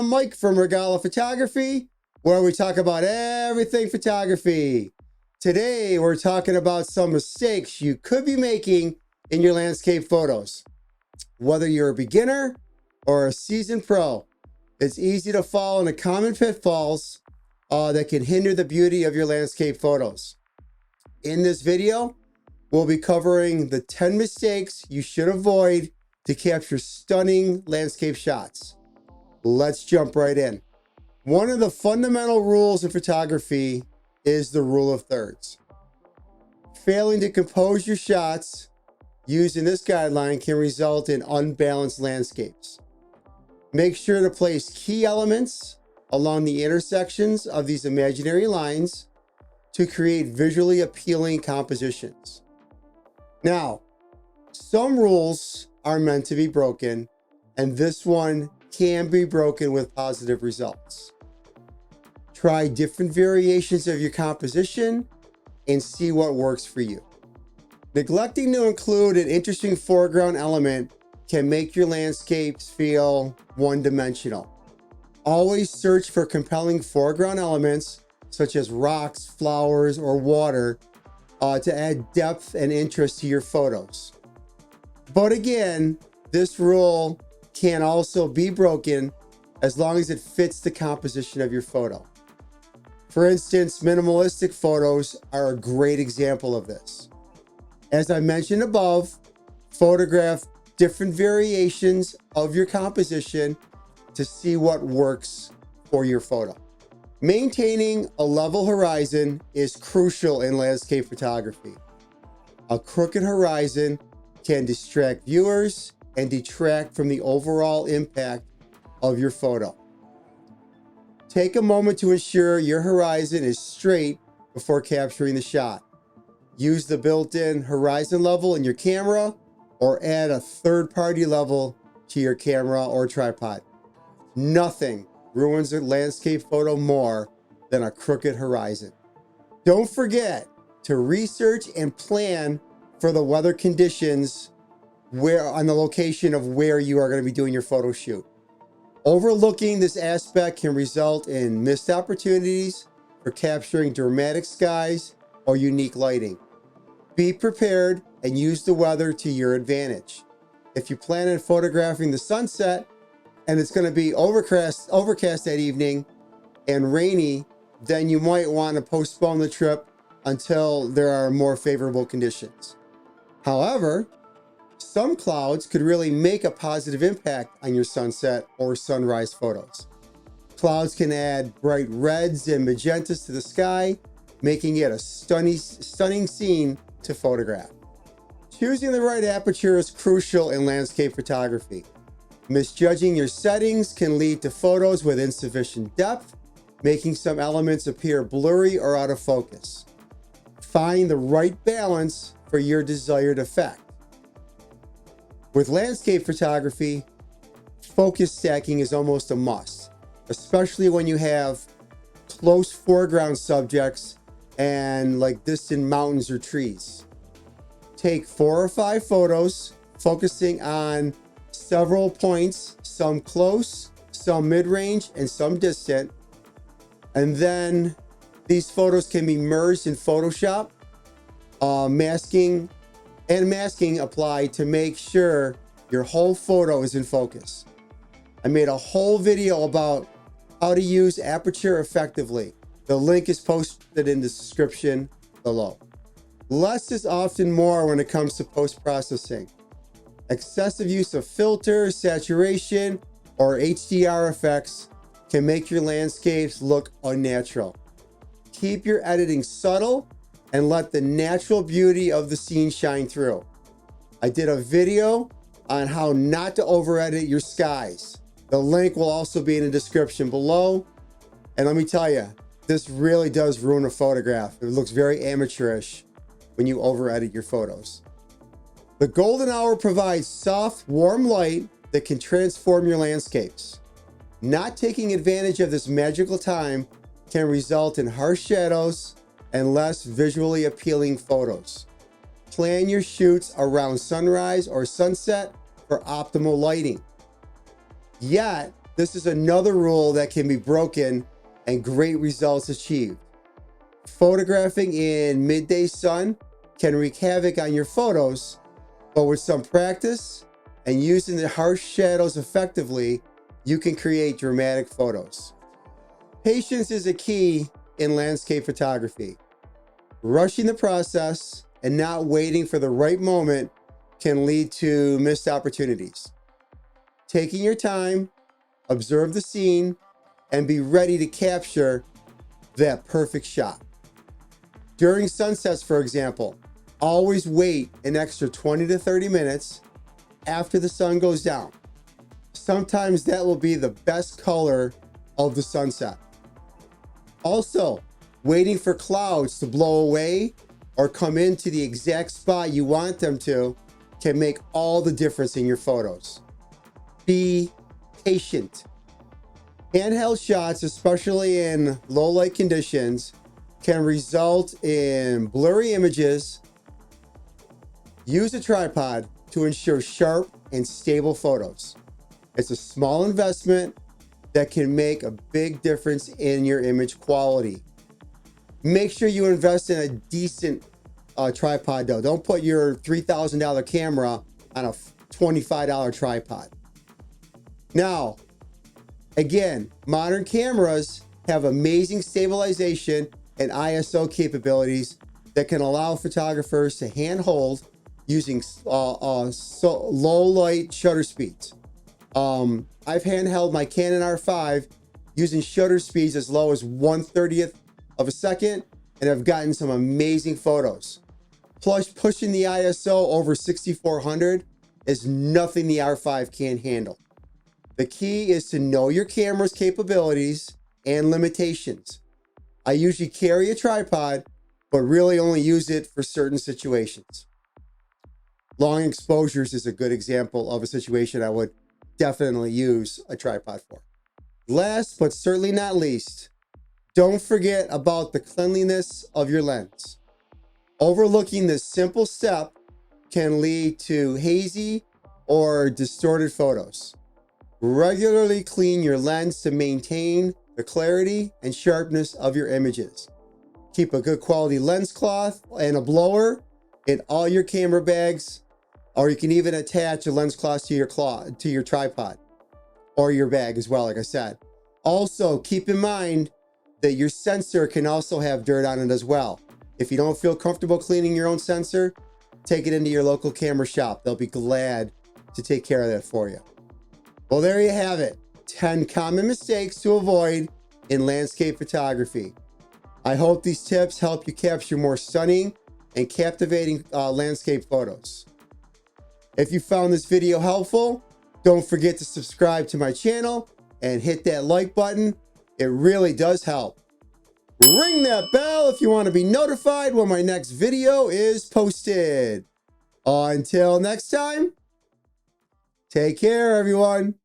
I'm Mike from Regala Photography, where we talk about everything photography. Today, we're talking about some mistakes you could be making in your landscape photos. Whether you're a beginner or a seasoned pro, it's easy to fall into common pitfalls that can hinder the beauty of your landscape photos. In this video, we'll be covering the 10 mistakes you should avoid to capture stunning landscape shots. Let's jump right in. One of the fundamental rules of photography is the rule of thirds. Failing to compose your shots using this guideline can result in unbalanced landscapes. Make sure to place key elements along the intersections of these imaginary lines to create visually appealing compositions. Now, some rules are meant to be broken, and this one can be broken with positive results. Try different variations of your composition and see what works for you. Neglecting to include an interesting foreground element can make your landscapes feel one-dimensional. Always search for compelling foreground elements such as rocks, flowers, or water to add depth and interest to your photos. But again, this rule can also be broken as long as it fits the composition of your photo. For instance, minimalistic photos are a great example of this. As I mentioned above, photograph different variations of your composition to see what works for your photo. Maintaining a level horizon is crucial in landscape photography. A crooked horizon can distract viewers and detract from the overall impact of your photo. Take a moment to ensure your horizon is straight before capturing the shot. Use the built-in horizon level in your camera or add a third-party level to your camera or tripod. Nothing ruins a landscape photo more than a crooked horizon. Don't forget to research and plan for the weather conditions on the location of where you are going to be doing your photo shoot. Overlooking this aspect can result in missed opportunities for capturing dramatic skies or unique lighting. Be prepared and use the weather to your advantage. If you plan on photographing the sunset and it's going to be overcast that evening and rainy, then you might want to postpone the trip until there are more favorable conditions. However, some clouds could really make a positive impact on your sunset or sunrise photos. Clouds can add bright reds and magentas to the sky, making it a stunning scene to photograph. Choosing the right aperture is crucial in landscape photography. Misjudging your settings can lead to photos with insufficient depth, making some elements appear blurry or out of focus. Find the right balance for your desired effect. With landscape photography, focus stacking is almost a must, especially when you have close foreground subjects and like distant mountains or trees. Take 4 or 5 photos, focusing on several points, some close, some mid-range, and some distant. And then these photos can be merged in Photoshop. Masking applied to make sure your whole photo is in focus. I made a whole video about how to use Aperture effectively. The link is posted in the description below. Less is often more when it comes to post-processing. Excessive use of filters, saturation, or HDR effects can make your landscapes look unnatural. Keep your editing subtle and let the natural beauty of the scene shine through. I did a video on how not to over-edit your skies. The link will also be in the description below. And let me tell you, this really does ruin a photograph. It looks very amateurish when you over-edit your photos. The golden hour provides soft, warm light that can transform your landscapes. Not taking advantage of this magical time can result in harsh shadows and less visually appealing photos. Plan your shoots around sunrise or sunset for optimal lighting. Yet, This is another rule that can be broken and great results achieved. Photographing in midday sun can wreak havoc on your photos, but with some practice and using the harsh shadows effectively, you can create dramatic photos. Patience is a key in landscape photography. Rushing the process and not waiting for the right moment can lead to missed opportunities. Taking your time, observe the scene, and be ready to capture that perfect shot. During sunsets, for example, always wait an extra 20 to 30 minutes after the sun goes down. Sometimes that will be the best color of the sunset. Also, waiting for clouds to blow away or come into the exact spot you want them to can make all the difference in your photos. Be patient. Handheld shots, especially in low light conditions, can result in blurry images. Use a tripod to ensure sharp and stable photos. It's a small investment that can make a big difference in your image quality. Make sure you invest in a decent tripod though. Don't put your $3,000 camera on a $25 tripod. Now, again, modern cameras have amazing stabilization and ISO capabilities that can allow photographers to handhold using low light shutter speeds. I've handheld my Canon R5 using shutter speeds as low as 1/30th of a second, and I've gotten some amazing photos. Plus, pushing the ISO over 6400 is nothing the R5 can't handle. The key is to know your camera's capabilities and limitations. I usually carry a tripod, but really only use it for certain situations. Long exposures is a good example of a situation I would definitely use a tripod for. Last, but certainly not least, don't forget about the cleanliness of your lens. Overlooking this simple step can lead to hazy or distorted photos. Regularly clean your lens to maintain the clarity and sharpness of your images. Keep a good quality lens cloth and a blower in all your camera bags, or you can even attach a lens cloth to your tripod or your bag as well, like I said. Also, keep in mind that your sensor can also have dirt on it as well. If you don't feel comfortable cleaning your own sensor, take it into your local camera shop. They'll be glad to take care of that for you. Well, there you have it. 10 common mistakes to avoid in landscape photography. I hope these tips help you capture more stunning and captivating landscape photos. If you found this video helpful, don't forget to subscribe to my channel and hit that like button. It really does help. Ring that bell if you want to be notified when my next video is posted. Until next time, take care, everyone.